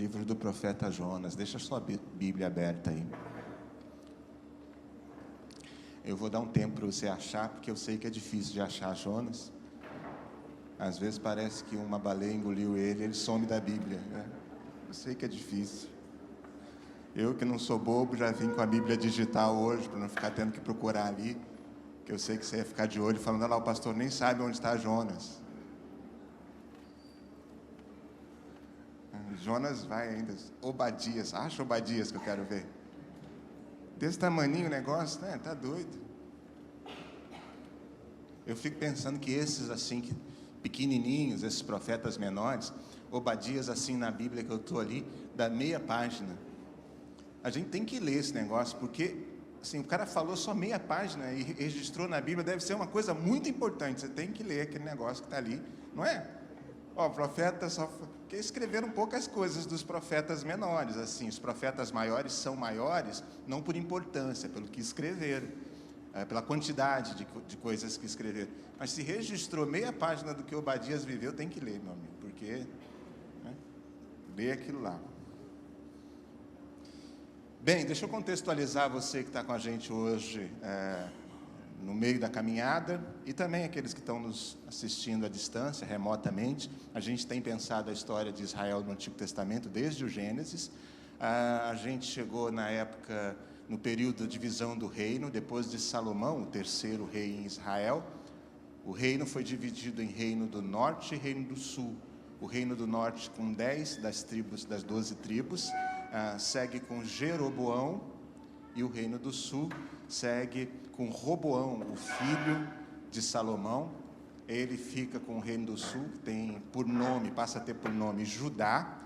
Livro do profeta Jonas. Deixa a sua Bíblia aberta aí. Eu vou dar um tempo para você achar, porque eu sei que é difícil de achar Jonas. Às vezes parece que uma baleia engoliu ele some da Bíblia, né? Eu sei que é difícil. Eu que não sou bobo, já vim com a Bíblia digital hoje, para não ficar tendo que procurar ali, que eu sei que você ia ficar de olho, falando, lá, o pastor nem sabe onde está Jonas. Jonas vai ainda, Obadias, acha Obadias que eu quero ver. Desse tamaninho o negócio, né? Tá doido. Eu fico pensando que esses assim, pequenininhos, esses profetas menores, Obadias assim na Bíblia que eu estou ali, dá meia página. A gente tem que ler esse negócio, porque assim, o cara falou só meia página e registrou na Bíblia, deve ser uma coisa muito importante. Você tem que ler aquele negócio que está ali, não é? Ó, o profeta só... Porque escreveram poucas coisas dos profetas menores, assim. Os profetas maiores são maiores, não por importância, pelo que escreveram, pela quantidade de coisas que escreveram. Mas se registrou meia página do que Obadias viveu, tem que ler, meu amigo, porque... né, lê aquilo lá. Bem, deixa eu contextualizar você que está com a gente hoje, no meio da caminhada, e também aqueles que estão nos assistindo à distância, remotamente. A gente tem pensado a história de Israel no Antigo Testamento desde o Gênesis. A gente chegou na época, no período da divisão do reino, depois de Salomão, o terceiro rei em Israel. O reino foi dividido em reino do norte e reino do sul. O reino do norte com 10 das 12 tribos, segue com Jeroboão, e o reino do sul segue com Roboão, o filho de Salomão. Ele fica com o reino do sul, tem por nome, passa a ter por nome Judá,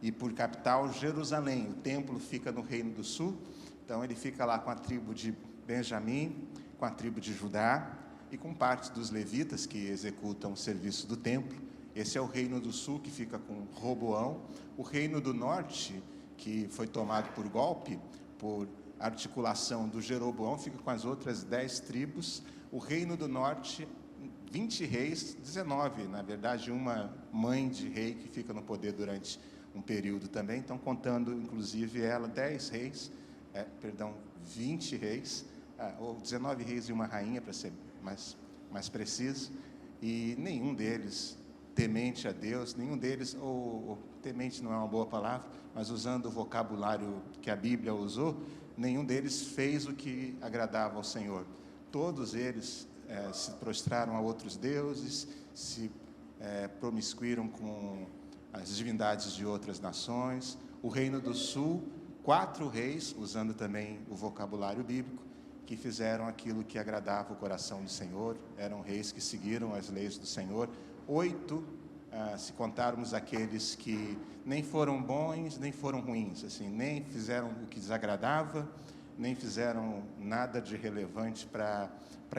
e por capital Jerusalém. O templo fica no reino do sul, então ele fica lá com a tribo de Benjamim, com a tribo de Judá, e com parte dos levitas que executam o serviço do templo. Esse é o reino do sul, que fica com Roboão. O reino do norte, que foi tomado por golpe, por articulação do Jeroboão, fica com as outras 10 tribos. O reino do norte, 20 reis, 19, na verdade, uma mãe de rei que fica no poder durante um período também. Então, contando, inclusive, ela, 20 reis, ou 19 reis e uma rainha, para ser mais preciso, e nenhum deles temente a Deus, nenhum deles, ou temente não é uma boa palavra, mas usando o vocabulário que a Bíblia usou, nenhum deles fez o que agradava ao Senhor. Todos eles se prostraram a outros deuses, se promiscuíram com as divindades de outras nações. O reino do sul, 4 reis, usando também o vocabulário bíblico, que fizeram aquilo que agradava o coração do Senhor, eram reis que seguiram as leis do Senhor. 8, se contarmos aqueles que nem foram bons, nem foram ruins, assim, nem fizeram o que desagradava, nem fizeram nada de relevante para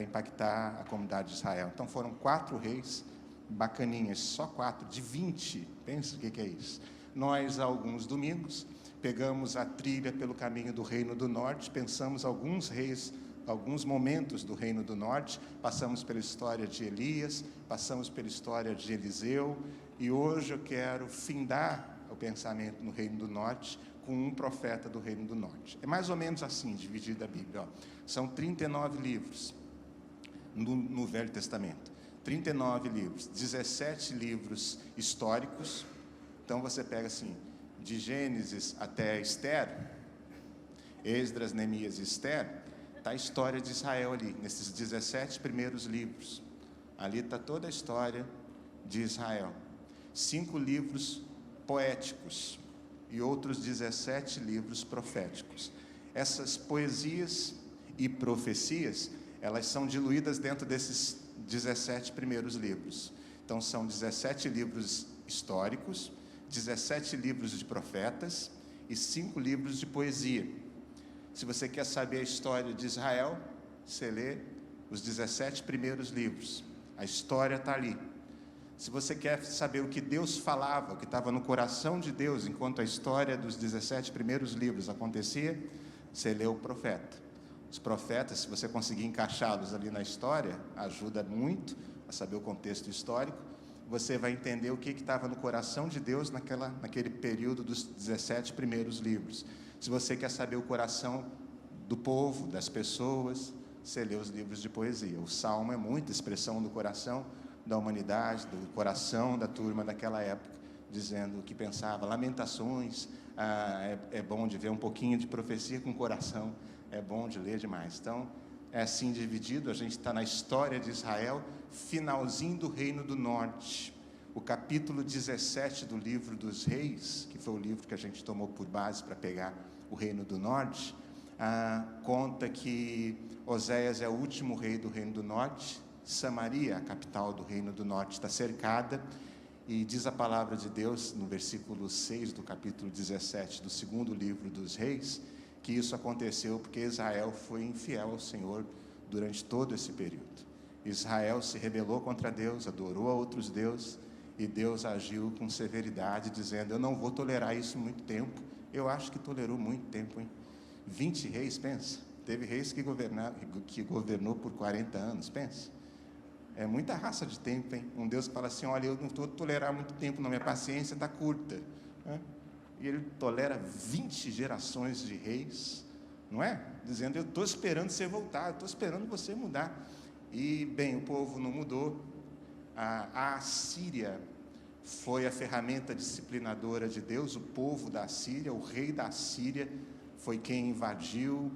impactar a comunidade de Israel. Então foram 4 reis bacaninhas, só 4, de 20, pensa o que é isso. Nós, alguns domingos, pegamos a trilha pelo caminho do Reino do Norte, pensamos alguns reis, alguns momentos do Reino do Norte, passamos pela história de Elias, passamos pela história de Eliseu, e hoje eu quero findar o pensamento no Reino do Norte com um profeta do Reino do Norte. É mais ou menos assim, dividida a Bíblia. Ó. São 39 livros no Velho Testamento. 39 livros, 17 livros históricos. Então você pega assim, de Gênesis até Esther, Esdras, Neemias e Esther, está a história de Israel ali, nesses 17 primeiros livros. Ali está toda a história de Israel. 5 livros poéticos e outros 17 livros proféticos. Essas poesias e profecias, elas são diluídas dentro desses 17 primeiros livros. Então, são 17 livros históricos, 17 livros de profetas e 5 livros de poesia. Se você quer saber a história de Israel, você lê os 17 primeiros livros. A história está ali. Se você quer saber o que Deus falava, o que estava no coração de Deus, enquanto a história dos 17 primeiros livros acontecia, você lê o profeta. Os profetas, se você conseguir encaixá-los ali na história, ajuda muito a saber o contexto histórico. você vai entender o que estava no coração de Deus naquele período dos 17 primeiros livros. Se você quer saber o coração do povo, das pessoas, você lê os livros de poesia. O Salmo é muita expressão do coração da humanidade, do coração da turma daquela época, dizendo o que pensava. Lamentações, é bom de ver um pouquinho de profecia com o coração, é bom de ler demais. Então, é assim dividido, a gente está na história de Israel, finalzinho do Reino do Norte. O capítulo 17 do livro dos Reis, que foi o livro que a gente tomou por base para pegar o Reino do Norte, conta que Oséias é o último rei do Reino do Norte. Samaria, a capital do Reino do Norte, está cercada, e diz a palavra de Deus, no versículo 6 do capítulo 17 do segundo livro dos Reis, que isso aconteceu porque Israel foi infiel ao Senhor durante todo esse período. Israel se rebelou contra Deus, adorou a outros deuses, e Deus agiu com severidade, dizendo: eu não vou tolerar isso muito tempo. Eu acho que tolerou muito tempo, hein? 20 reis, pensa. Teve reis que governou por 40 anos, pensa. É muita raça de tempo, hein? Um Deus que fala assim: olha, eu não estou tolerar muito tempo, não, minha paciência está curta. E ele tolera 20 gerações de reis, não é? Dizendo: eu estou esperando você voltar, eu estou esperando você mudar. E, bem, o povo não mudou. A Assíria foi a ferramenta disciplinadora de Deus. O povo da Assíria, o rei da Assíria, foi quem invadiu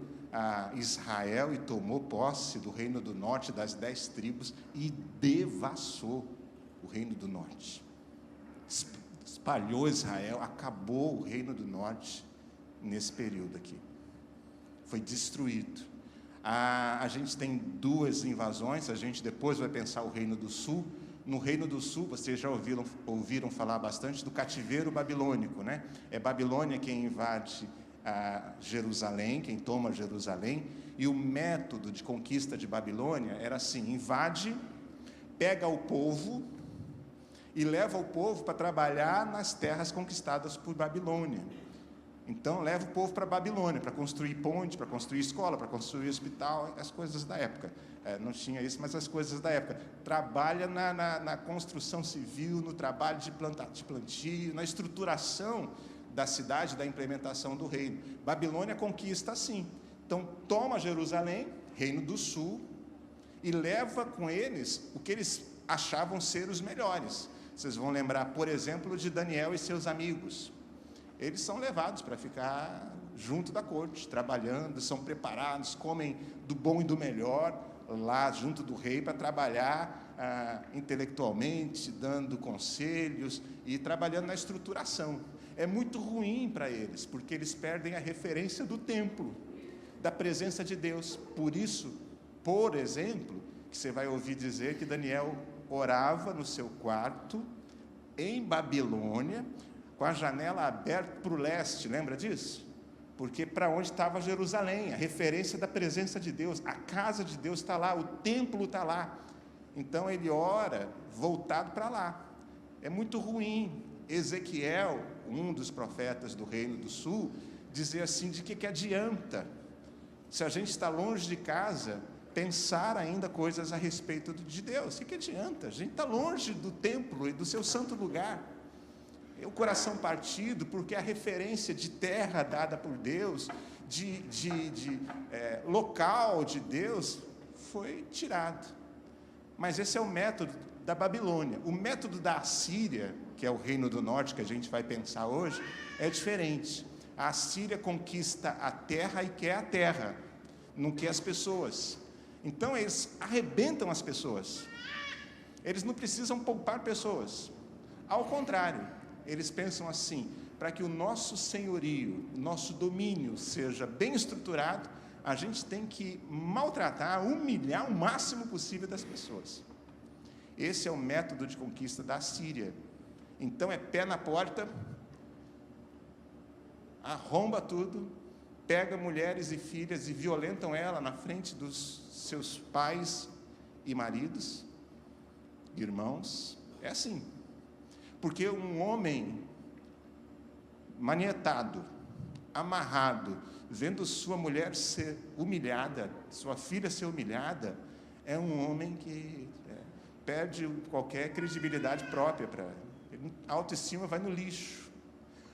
Israel e tomou posse do Reino do Norte, das 10 tribos, e devassou o Reino do Norte. Espalhou Israel, acabou o Reino do Norte nesse período aqui. Foi destruído. A gente tem 2 invasões, a gente depois vai pensar o Reino do Sul. No Reino do Sul, vocês já ouviram falar bastante do cativeiro babilônico, né? É Babilônia quem invade Jerusalém, quem toma Jerusalém, e o método de conquista de Babilônia era assim: invade, pega o povo e leva o povo para trabalhar nas terras conquistadas por Babilônia. Então, leva o povo para Babilônia, para construir ponte, para construir escola, para construir hospital, as coisas da época. Não tinha isso, mas as coisas da época. Trabalha na construção civil, no trabalho de plantio, na estruturação da cidade, da implementação do reino. Babilônia conquista assim. Então, toma Jerusalém, Reino do Sul, e leva com eles o que eles achavam ser os melhores. Vocês vão lembrar, por exemplo, de Daniel e seus amigos. Eles são levados para ficar junto da corte, trabalhando, são preparados, comem do bom e do melhor, lá junto do rei, para trabalhar intelectualmente, dando conselhos e trabalhando na estruturação. É muito ruim para eles, porque eles perdem a referência do templo, da presença de Deus. Por isso, por exemplo, que você vai ouvir dizer que Daniel orava no seu quarto, em Babilônia, com a janela aberta para o leste, lembra disso? Porque para onde estava Jerusalém, a referência da presença de Deus, a casa de Deus está lá, o templo está lá. Então ele ora voltado para lá. É muito ruim. Ezequiel, um dos profetas do Reino do Sul, dizer assim: de que adianta, se a gente está longe de casa, pensar ainda coisas a respeito de Deus? O que adianta? A gente está longe do templo e do seu santo lugar. O coração partido, porque a referência de terra dada por Deus, local de Deus, foi tirado. Mas esse é o método da Babilônia. O método da Assíria, que é o Reino do Norte, que a gente vai pensar hoje, é diferente. A Assíria conquista a terra e quer a terra, não quer as pessoas. Então eles arrebentam as pessoas. Eles não precisam poupar pessoas. Ao contrário, eles pensam assim: para que o nosso senhorio, nosso domínio seja bem estruturado, a gente tem que maltratar, humilhar o máximo possível das pessoas. Esse é o método de conquista da Síria. Então é pé na porta, arromba tudo, pega mulheres e filhas e violentam ela na frente dos seus pais e maridos, irmãos. É assim. Porque um homem manietado, amarrado, vendo sua mulher ser humilhada, sua filha ser humilhada, é um homem que perde qualquer credibilidade própria, a autoestima vai no lixo.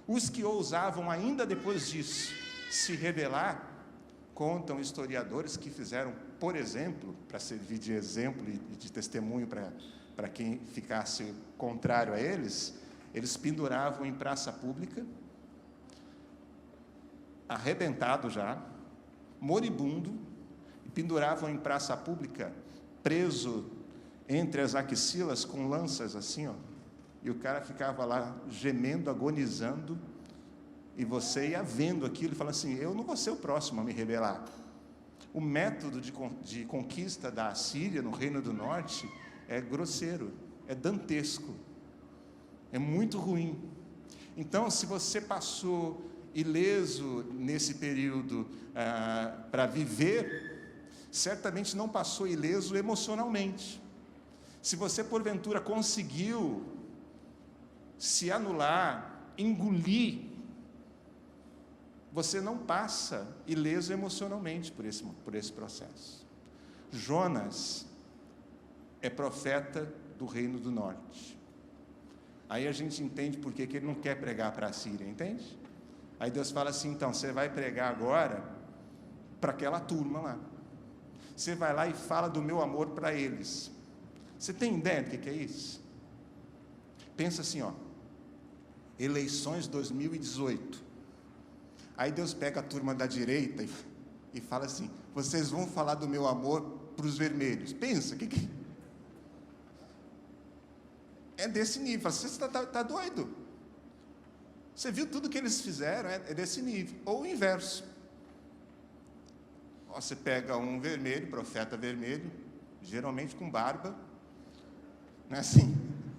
Os que ousavam, ainda depois disso, se rebelar, contam historiadores que fizeram, por exemplo, para servir de exemplo e de testemunho para quem ficasse contrário a eles, eles penduravam em praça pública, arrebentado já, moribundo, e penduravam em praça pública, preso entre as axilas com lanças assim, ó, e o cara ficava lá gemendo, agonizando, e você ia vendo aquilo e falando assim, eu não vou ser o próximo a me rebelar. O método de conquista da Assíria no Reino do Norte é grosseiro, é dantesco, é muito ruim. Então, se você passou ileso nesse período para viver, certamente não passou ileso emocionalmente. Se você, porventura, conseguiu se anular, engolir, você não passa ileso emocionalmente por esse processo. Jonas é profeta do Reino do Norte. Aí a gente entende por que ele não quer pregar para a Síria, entende? Aí Deus fala assim, então, você vai pregar agora para aquela turma lá. Você vai lá e fala do meu amor para eles. Você tem ideia do que é isso? Pensa assim, ó, eleições 2018. Aí Deus pega a turma da direita e fala assim, vocês vão falar do meu amor para os vermelhos. Pensa, que é desse nível. Você está doido? Você viu tudo que eles fizeram, é desse nível. Ou o inverso. Você pega um vermelho, profeta vermelho, geralmente com barba, não é assim?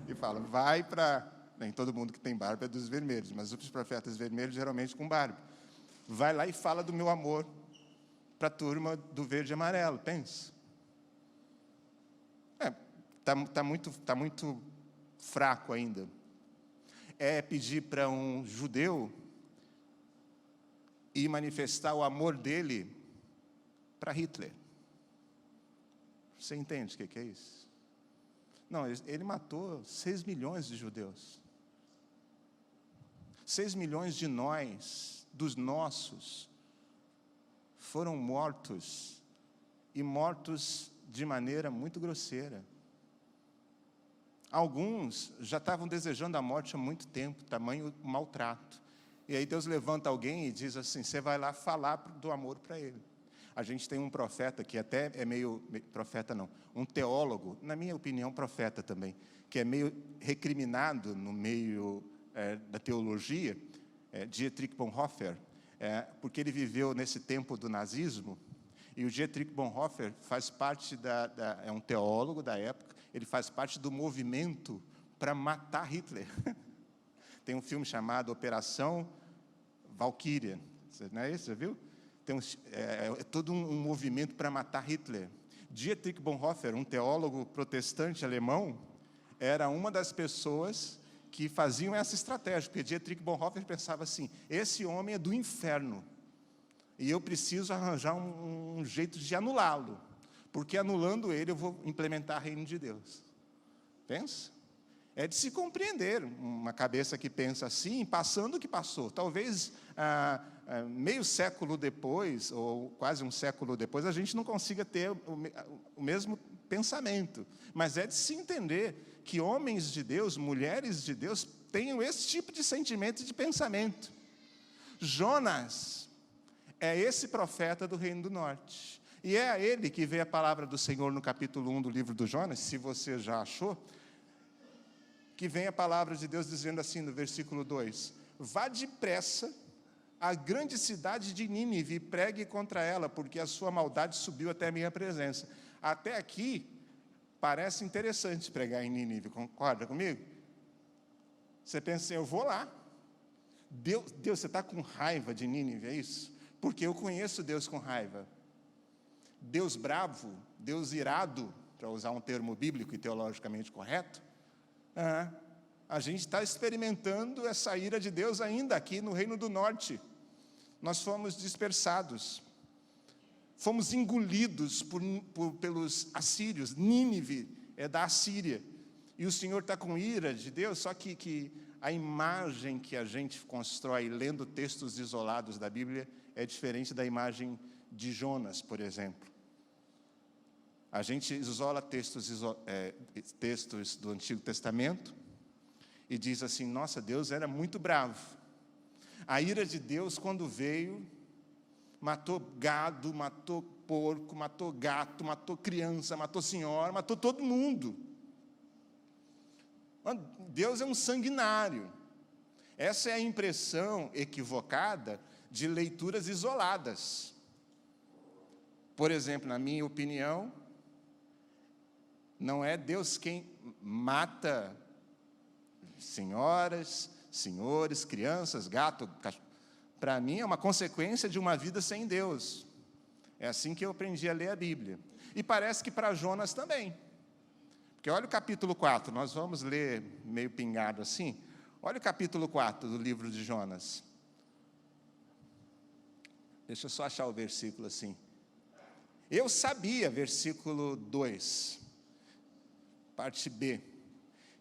E fala, vai para... Nem todo mundo que tem barba é dos vermelhos, mas os profetas vermelhos, geralmente com barba. Vai lá e fala do meu amor para a turma do verde e amarelo, pensa. Tá muito fraco ainda. É pedir para um judeu ir manifestar o amor dele para Hitler. Você entende o que é isso? Não, ele matou 6 milhões de judeus. 6 milhões de nós, dos nossos, foram mortos, e mortos de maneira muito grosseira. Alguns já estavam desejando a morte há muito tempo, tamanho maltrato. E aí Deus levanta alguém e diz assim, você vai lá falar do amor para ele. A gente tem um profeta, que até é profeta não, um teólogo, na minha opinião, profeta também, que é meio recriminado no meio da teologia, Dietrich Bonhoeffer, porque ele viveu nesse tempo do nazismo, e o Dietrich Bonhoeffer faz parte é um teólogo da época, ele faz parte do movimento para matar Hitler. Tem um filme chamado Operação Valkyria, não é isso, já viu? Tem todo um movimento para matar Hitler. Dietrich Bonhoeffer, um teólogo protestante alemão, era uma das pessoas que faziam essa estratégia, porque Dietrich Bonhoeffer pensava assim, esse homem é do inferno, e eu preciso arranjar um jeito de anulá-lo, porque anulando ele eu vou implementar o reino de Deus. Pensa? É de se compreender, uma cabeça que pensa assim, passando o que passou. Talvez meio século depois, ou quase um século depois, a gente não consiga ter o mesmo pensamento. Mas é de se entender que homens de Deus, mulheres de Deus, tenham esse tipo de sentimento e de pensamento. Jonas é esse profeta do Reino do Norte. E é a ele que veio a palavra do Senhor no capítulo 1 do livro do Jonas, se você já achou, que vem a palavra de Deus dizendo assim, no versículo 2, vá depressa à grande cidade de Nínive e pregue contra ela, porque a sua maldade subiu até a minha presença. Até aqui, parece interessante pregar em Nínive, concorda comigo? Você pensa assim, eu vou lá. Deus, você está com raiva de Nínive, é isso? Porque eu conheço Deus com raiva. Deus bravo, Deus irado, para usar um termo bíblico e teologicamente correto, a gente está experimentando essa ira de Deus ainda aqui no Reino do Norte. Nós fomos dispersados, fomos engolidos pelos assírios. Nínive é da Assíria. E o Senhor está com ira de Deus, só que a imagem que a gente constrói lendo textos isolados da Bíblia é diferente da imagem de Jonas, por exemplo. A gente isola textos do Antigo Testamento e diz assim, nossa, Deus era muito bravo. A ira de Deus, quando veio, matou gado, matou porco, matou gato, matou criança, matou senhora, matou todo mundo. Deus é um sanguinário. Essa é a impressão equivocada de leituras isoladas. Por exemplo, na minha opinião, não é Deus quem mata senhoras, senhores, crianças, gato, cachorro. Para mim é uma consequência de uma vida sem Deus. É assim que eu aprendi a ler a Bíblia. E parece que para Jonas também. Porque olha o capítulo 4, nós vamos ler meio pingado assim. Olha o capítulo 4 do livro de Jonas. Deixa eu só achar o versículo assim. Eu sabia, versículo 2, parte B,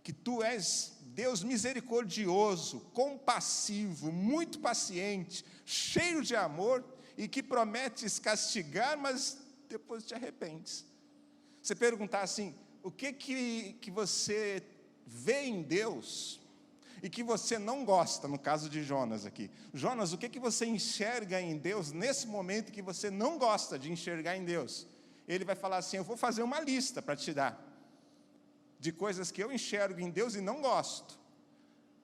que tu és Deus misericordioso, compassivo, muito paciente, cheio de amor e que prometes castigar, mas depois te arrependes. Você perguntar assim, o que você vê em Deus e que você não gosta, no caso de Jonas aqui. Jonas, o que você enxerga em Deus nesse momento que você não gosta de enxergar em Deus? Ele vai falar assim, eu vou fazer uma lista para te dar, de coisas que eu enxergo em Deus e não gosto.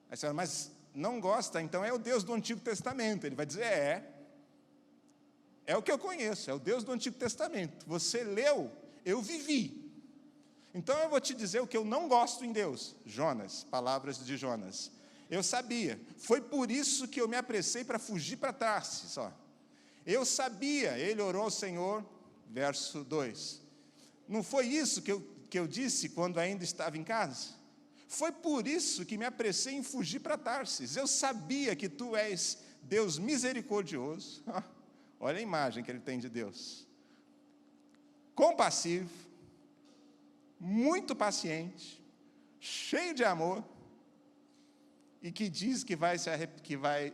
Aí você fala, mas não gosta, então é o Deus do Antigo Testamento. Ele vai dizer, é o que eu conheço, é o Deus do Antigo Testamento. Você leu, eu vivi. Então eu vou te dizer o que eu não gosto em Deus. Jonas, palavras de Jonas. Eu sabia, foi por isso que eu me apressei para fugir para Tarsis. Eu sabia, ele orou ao Senhor, verso 2. Não foi isso que eu disse quando ainda estava em casa? Foi por isso que me apressei em fugir para Tarsis. Eu sabia que tu és Deus misericordioso. Olha a imagem que ele tem de Deus. Compassivo, muito paciente, cheio de amor, e que diz que vai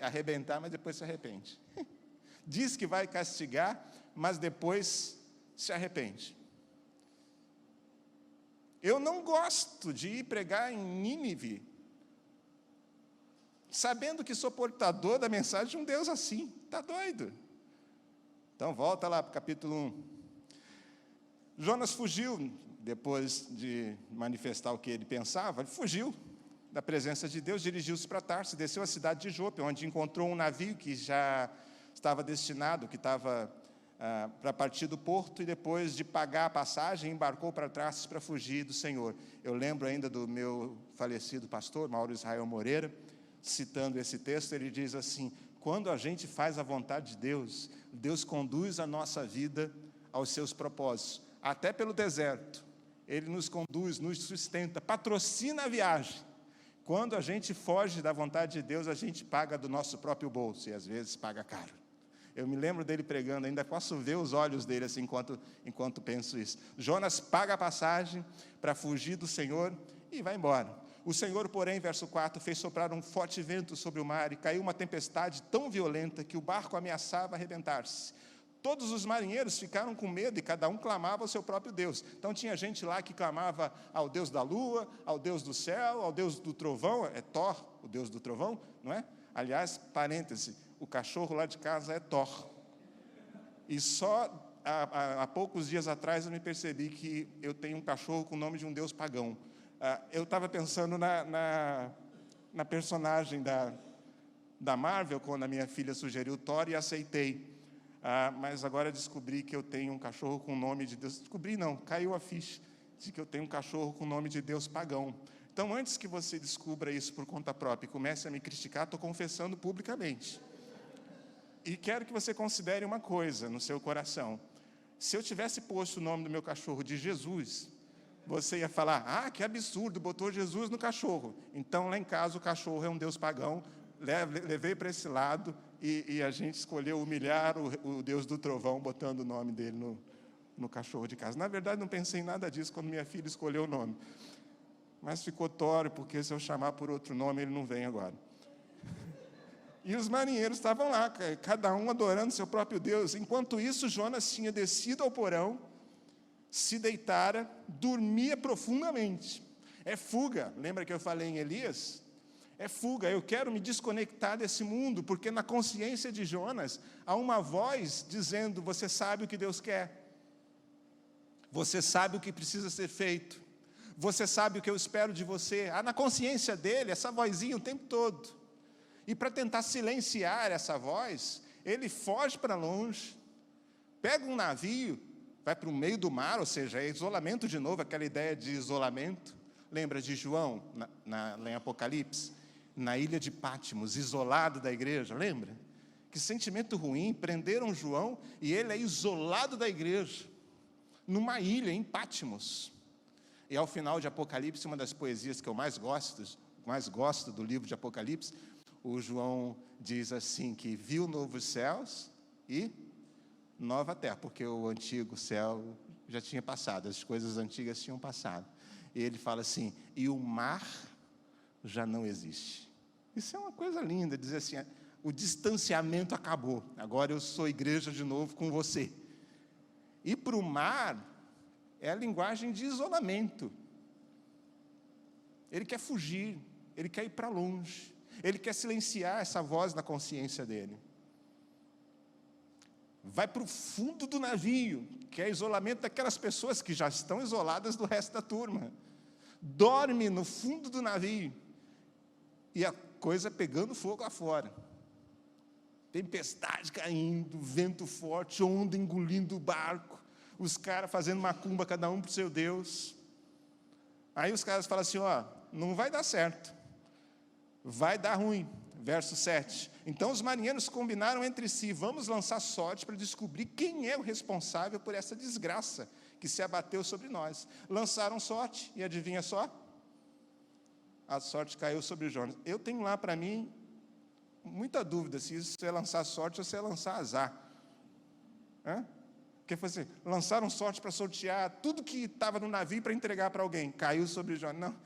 arrebentar, mas depois se arrepende. Diz que vai castigar, mas depois se arrepende. Eu não gosto de ir pregar em Nínive, sabendo que sou portador da mensagem de um Deus assim. Está doido? Então, volta lá para o capítulo 1. Jonas fugiu, depois de manifestar o que ele pensava, ele fugiu da presença de Deus, dirigiu-se para Tarsis, desceu à cidade de Jope, onde encontrou um navio que já estava destinado, que estava para partir do porto, e depois de pagar a passagem, embarcou para Tarsis para fugir do Senhor. Eu lembro ainda do meu falecido pastor, Mauro Israel Moreira, citando esse texto, ele diz assim, quando a gente faz a vontade de Deus, Deus conduz a nossa vida aos seus propósitos, até pelo deserto. Ele nos conduz, nos sustenta, patrocina a viagem. Quando a gente foge da vontade de Deus, a gente paga do nosso próprio bolso, e às vezes paga caro. Eu me lembro dele pregando, ainda posso ver os olhos dele assim, enquanto penso isso. Jonas paga a passagem para fugir do Senhor e vai embora. O Senhor, porém, verso 4, fez soprar um forte vento sobre o mar e caiu uma tempestade tão violenta que o barco ameaçava arrebentar-se. Todos os marinheiros ficaram com medo e cada um clamava ao seu próprio Deus. Então tinha gente lá que clamava ao Deus da lua, ao Deus do céu, ao Deus do trovão. É Thor, o Deus do trovão, não é? Aliás, parêntese, o cachorro lá de casa é Thor. E só há poucos dias atrás eu me percebi que eu tenho um cachorro com o nome de um deus pagão. Eu estava pensando na personagem da Marvel, quando a minha filha sugeriu Thor, e aceitei. Mas agora descobri que eu tenho um cachorro com o nome de Deus. Descobri não, caiu a ficha de que eu tenho um cachorro com o nome de Deus pagão. Então, antes que você descubra isso por conta própria e comece a me criticar, estou confessando publicamente. E quero que você considere uma coisa no seu coração. Se eu tivesse posto o nome do meu cachorro de Jesus, você ia falar, que absurdo, botou Jesus no cachorro. Então, lá em casa, o cachorro é um Deus pagão. Levei para esse lado e a gente escolheu humilhar o Deus do trovão, botando o nome dele no cachorro de casa. Na verdade, não pensei em nada disso quando minha filha escolheu o nome. Mas ficou Tório, porque se eu chamar por outro nome, ele não vem agora. E os marinheiros estavam lá, cada um adorando seu próprio Deus. Enquanto isso, Jonas tinha descido ao porão, se deitara, dormia profundamente. É fuga. Lembra que eu falei em Elias? É fuga. Eu quero me desconectar desse mundo, porque na consciência de Jonas há uma voz dizendo: você sabe o que Deus quer. Você sabe o que precisa ser feito. Você sabe o que eu espero de você. Há na consciência dele essa vozinha o tempo todo. E para tentar silenciar essa voz, ele foge para longe, pega um navio, vai para o meio do mar, ou seja, é isolamento de novo, aquela ideia de isolamento. Lembra de João, lá em Apocalipse? Na ilha de Patmos, isolado da igreja, lembra? Que sentimento ruim, prenderam João e ele é isolado da igreja, numa ilha, em Patmos. E ao final de Apocalipse, uma das poesias que eu mais gosto do livro de Apocalipse, o João diz assim, que viu novos céus e nova terra, porque o antigo céu já tinha passado, as coisas antigas tinham passado. E ele fala assim, e o mar já não existe. Isso é uma coisa linda, dizer assim, o distanciamento acabou, agora eu sou igreja de novo com você. E para o mar, é a linguagem de isolamento. Ele quer fugir, ele quer ir para longe, ele quer silenciar essa voz na consciência dele. Vai para o fundo do navio, que é isolamento daquelas pessoas que já estão isoladas do resto da turma. Dorme no fundo do navio, e a coisa pegando fogo lá fora. Tempestade caindo, vento forte, onda engolindo o barco, os caras fazendo macumba, cada um para o seu Deus. Aí os caras falam assim, não vai dar certo, vai dar ruim. Verso 7. Então os marinheiros combinaram entre si, vamos lançar sorte para descobrir quem é o responsável por essa desgraça que se abateu sobre nós. Lançaram sorte, e adivinha só? A sorte caiu sobre Jonas. Eu tenho lá para mim muita dúvida se isso é lançar sorte ou se é lançar azar. Porque foi assim, lançaram sorte para sortear tudo que estava no navio para entregar para alguém. Caiu sobre Jonas. Não.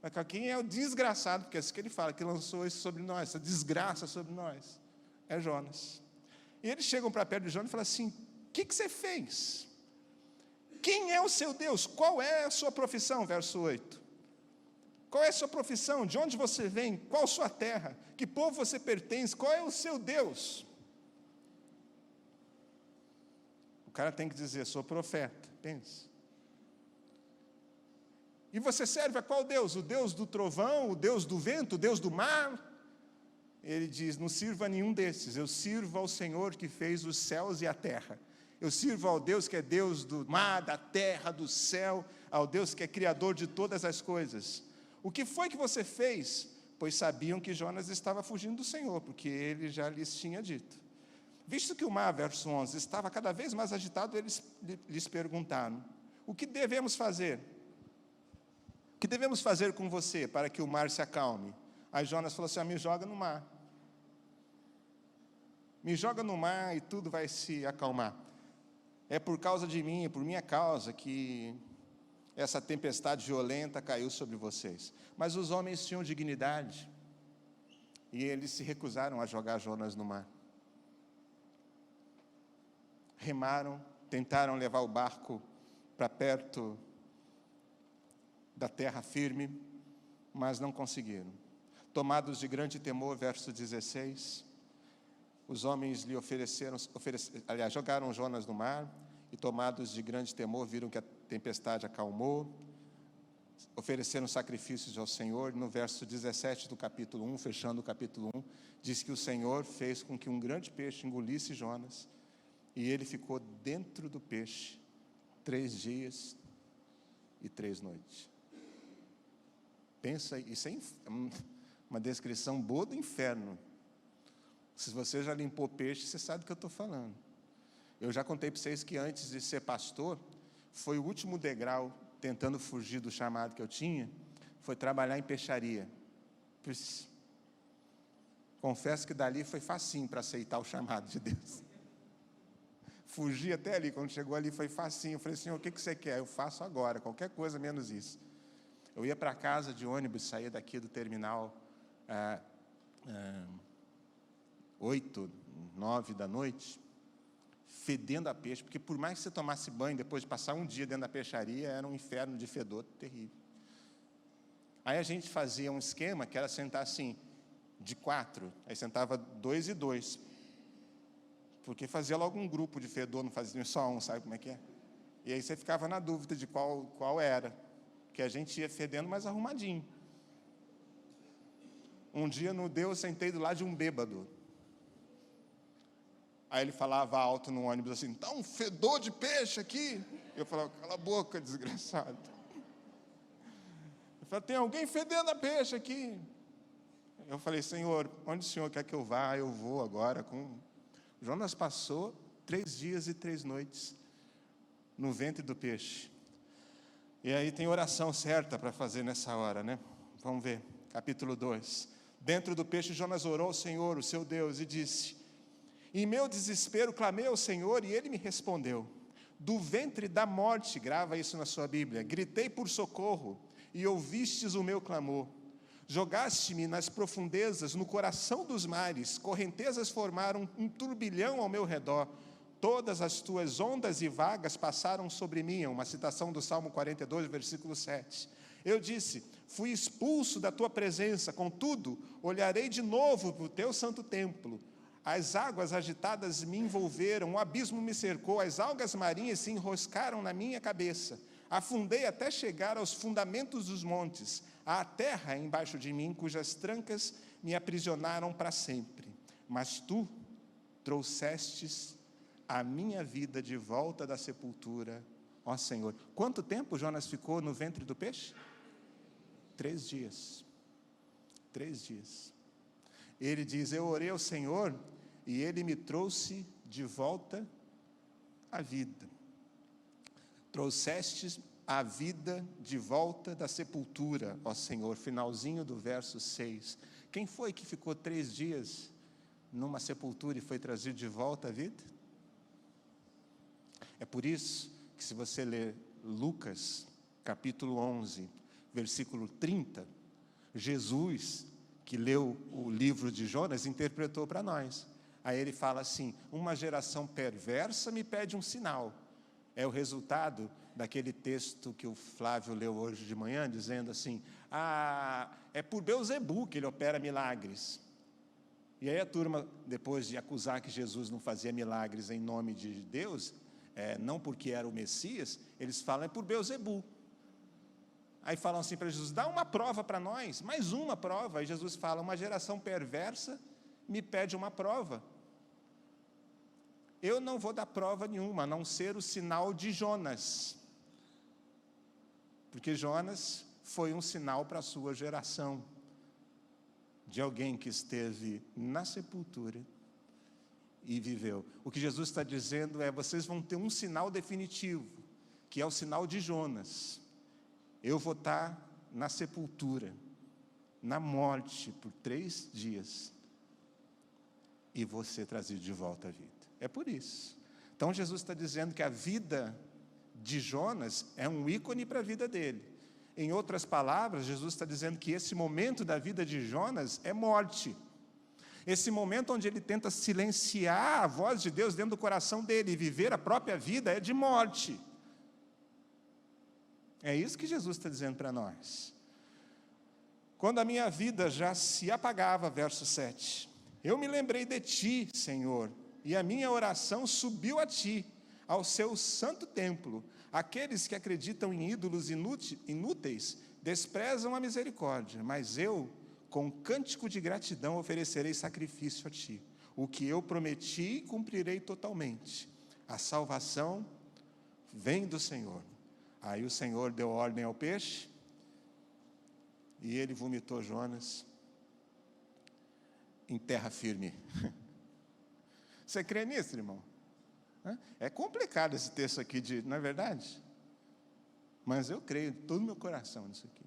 Mas quem é o desgraçado? Porque é isso que ele fala, que lançou isso sobre nós, essa desgraça sobre nós. É Jonas. E eles chegam para perto de Jonas e falam assim, o que você fez? Quem é o seu Deus? Qual é a sua profissão? Verso 8. Qual é a sua profissão? De onde você vem? Qual a sua terra? Que povo você pertence? Qual é o seu Deus? O cara tem que dizer, sou profeta. Pensa. E você serve a qual Deus? O Deus do trovão, o Deus do vento, o Deus do mar? Ele diz, não sirvo a nenhum desses, eu sirvo ao Senhor que fez os céus e a terra. Eu sirvo ao Deus que é Deus do mar, da terra, do céu, ao Deus que é criador de todas as coisas. O que foi que você fez? Pois sabiam que Jonas estava fugindo do Senhor, porque ele já lhes tinha dito. Visto que o mar, verso 11, estava cada vez mais agitado, eles lhes perguntaram, o que devemos fazer? O que devemos fazer com você para que o mar se acalme? Aí Jonas falou assim, me joga no mar. Me joga no mar e tudo vai se acalmar. É por causa de mim, é por minha causa que essa tempestade violenta caiu sobre vocês. Mas os homens tinham dignidade e eles se recusaram a jogar Jonas no mar. Remaram, tentaram levar o barco para perto da terra firme, mas não conseguiram. Tomados de grande temor, verso 16, os homens lhe jogaram Jonas no mar, e tomados de grande temor, viram que a tempestade acalmou, ofereceram sacrifícios ao Senhor. No verso 17 do capítulo 1, fechando o capítulo 1, diz que o Senhor fez com que um grande peixe engolisse Jonas, e ele ficou dentro do peixe 3 dias e 3 noites. Pensa, isso é uma descrição boa do inferno. Se você já limpou peixe, você sabe do que eu estou falando. Eu já contei para vocês que antes de ser pastor, foi o último degrau, tentando fugir do chamado que eu tinha, foi trabalhar em peixaria. Confesso que dali foi facinho para aceitar o chamado de Deus. Fugi até ali. Quando chegou ali foi facinho. Eu falei, Senhor, o que você quer? Eu faço agora, qualquer coisa menos isso. Eu ia para casa de ônibus, saía daqui do terminal 8, 9 da noite, fedendo a peixe, porque por mais que você tomasse banho, depois de passar um dia dentro da peixaria, era um inferno de fedor terrível. Aí a gente fazia um esquema que era sentar assim, de 4, aí sentava 2 e 2, porque fazia logo um grupo de fedor, não fazia só um, sabe como é que é? E aí você ficava na dúvida de qual era, que a gente ia fedendo mais arrumadinho. Um dia não deu, eu sentei do lado de um bêbado. Aí ele falava alto no ônibus assim, tá um fedor de peixe aqui. Eu falava, cala a boca, desgraçado. Ele falou, tem alguém fedendo a peixe aqui. Eu falei, Senhor, onde o Senhor quer que eu vá? Eu vou agora. Jonas passou 3 dias e 3 noites no ventre do peixe. E aí tem oração certa para fazer nessa hora, né? Vamos ver, capítulo 2. Dentro do peixe, Jonas orou ao Senhor, o seu Deus, e disse, em meu desespero clamei ao Senhor, e Ele me respondeu. Do ventre da morte, grava isso na sua Bíblia, gritei por socorro, e ouvistes o meu clamor. Jogaste-me nas profundezas, no coração dos mares, correntezas formaram um turbilhão ao meu redor, todas as tuas ondas e vagas passaram sobre mim, uma citação do Salmo 42, versículo 7. Eu disse, fui expulso da tua presença, contudo, olharei de novo para o teu santo templo. As águas agitadas me envolveram, o abismo me cercou, as algas marinhas se enroscaram na minha cabeça. Afundei até chegar aos fundamentos dos montes, à terra embaixo de mim, cujas trancas me aprisionaram para sempre. Mas tu trouxestes a minha vida de volta da sepultura, ó Senhor. Quanto tempo Jonas ficou no ventre do peixe? 3 dias. 3 dias. Ele diz, eu orei ao Senhor e Ele me trouxe de volta à vida. Trouxestes a vida de volta da sepultura, ó Senhor. Finalzinho do verso 6. Quem foi que ficou 3 dias numa sepultura e foi trazido de volta à vida? É por isso que se você ler Lucas, capítulo 11, versículo 30, Jesus, que leu o livro de Jonas, interpretou para nós. Aí ele fala assim, uma geração perversa me pede um sinal. É o resultado daquele texto que o Flávio leu hoje de manhã, dizendo assim, é por Beelzebu que ele opera milagres. E aí a turma, depois de acusar que Jesus não fazia milagres em nome de Deus, não porque era o Messias, eles falam, é por Beelzebu. Aí falam assim para Jesus, dá uma prova para nós, mais uma prova. Aí Jesus fala, uma geração perversa me pede uma prova. Eu não vou dar prova nenhuma, a não ser o sinal de Jonas. Porque Jonas foi um sinal para a sua geração, de alguém que esteve na sepultura e viveu. O que Jesus está dizendo é, vocês vão ter um sinal definitivo, que é o sinal de Jonas. Eu vou estar na sepultura, na morte, por 3 dias, e vou ser trazido de volta à vida. É por isso. Então Jesus está dizendo que a vida de Jonas é um ícone para a vida dele. Em outras palavras, Jesus está dizendo que esse momento da vida de Jonas é morte. Esse momento onde ele tenta silenciar a voz de Deus dentro do coração dele e viver a própria vida é de morte. É isso que Jesus está dizendo para nós. Quando a minha vida já se apagava, verso 7, eu me lembrei de ti, Senhor, e a minha oração subiu a ti, ao seu santo templo. Aqueles que acreditam em ídolos inúteis desprezam a misericórdia, mas eu, com cântico de gratidão, oferecerei sacrifício a ti. O que eu prometi, cumprirei totalmente. A salvação vem do Senhor. Aí o Senhor deu ordem ao peixe, e ele vomitou Jonas em terra firme. Você crê nisso, irmão? É complicado esse texto aqui, não é verdade? Mas eu creio de todo o meu coração nisso aqui.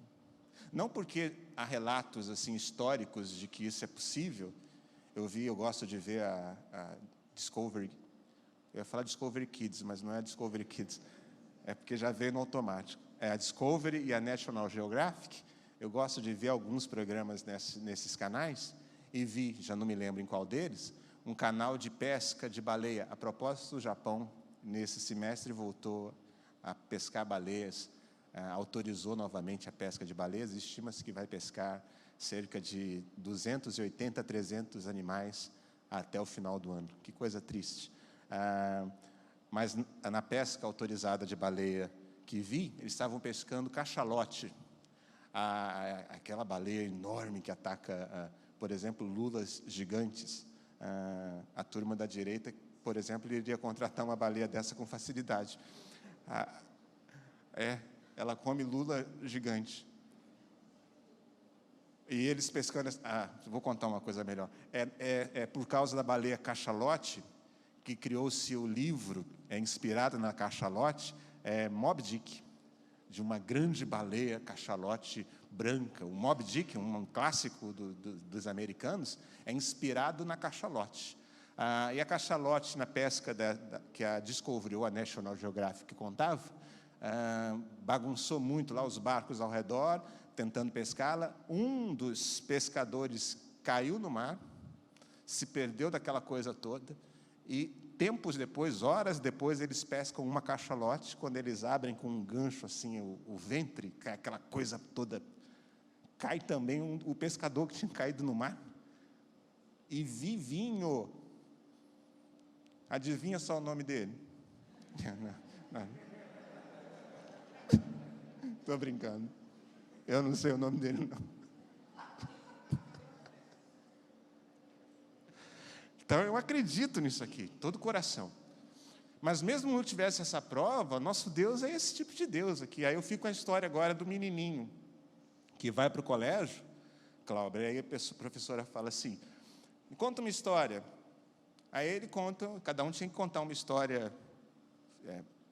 Não porque há relatos assim, históricos de que isso é possível. Eu gosto de ver a Discovery Eu ia falar Discovery Kids, mas não é Discovery Kids. É porque já veio no automático. É a Discovery e a National Geographic. Eu gosto de ver alguns programas nesses canais, e vi, já não me lembro em qual deles, um canal de pesca de baleia. A propósito, o Japão, nesse semestre, voltou a pescar baleias, autorizou novamente a pesca de baleias. Estima-se que vai pescar cerca de 280 a 300 animais até o final do ano. Que coisa triste. Mas na pesca autorizada de baleia que vi, eles estavam pescando cachalote, aquela baleia enorme que ataca, por exemplo, lulas gigantes. A turma da direita, por exemplo, iria contratar uma baleia dessa com facilidade. Ela come lula gigante. E eles pescando... vou contar uma coisa melhor. É por causa da baleia cachalote que criou-se o livro, inspirado na cachalote, Moby Dick, de uma grande baleia cachalote branca. O Moby Dick, um clássico dos americanos, é inspirado na cachalote. E a cachalote, na pesca que a Discovery ou a National Geographic contava, bagunçou muito lá os barcos ao redor, tentando pescá-la. Um dos pescadores caiu no mar, se perdeu daquela coisa toda, e tempos depois, horas depois, eles pescam uma cachalote. Quando eles abrem com um gancho assim o ventre, aquela coisa toda, cai também o pescador que tinha caído no mar, e vivinho. Adivinha só o nome dele? Estou brincando. Eu não sei o nome dele, não. Então, eu acredito nisso aqui, todo o coração. Mas mesmo não tivesse essa prova, nosso Deus é esse tipo de Deus aqui. Aí eu fico com a história agora do menininho que vai para o colégio, Cláudio, aí a professora fala assim, me conta uma história. Aí ele conta, cada um tinha que contar uma história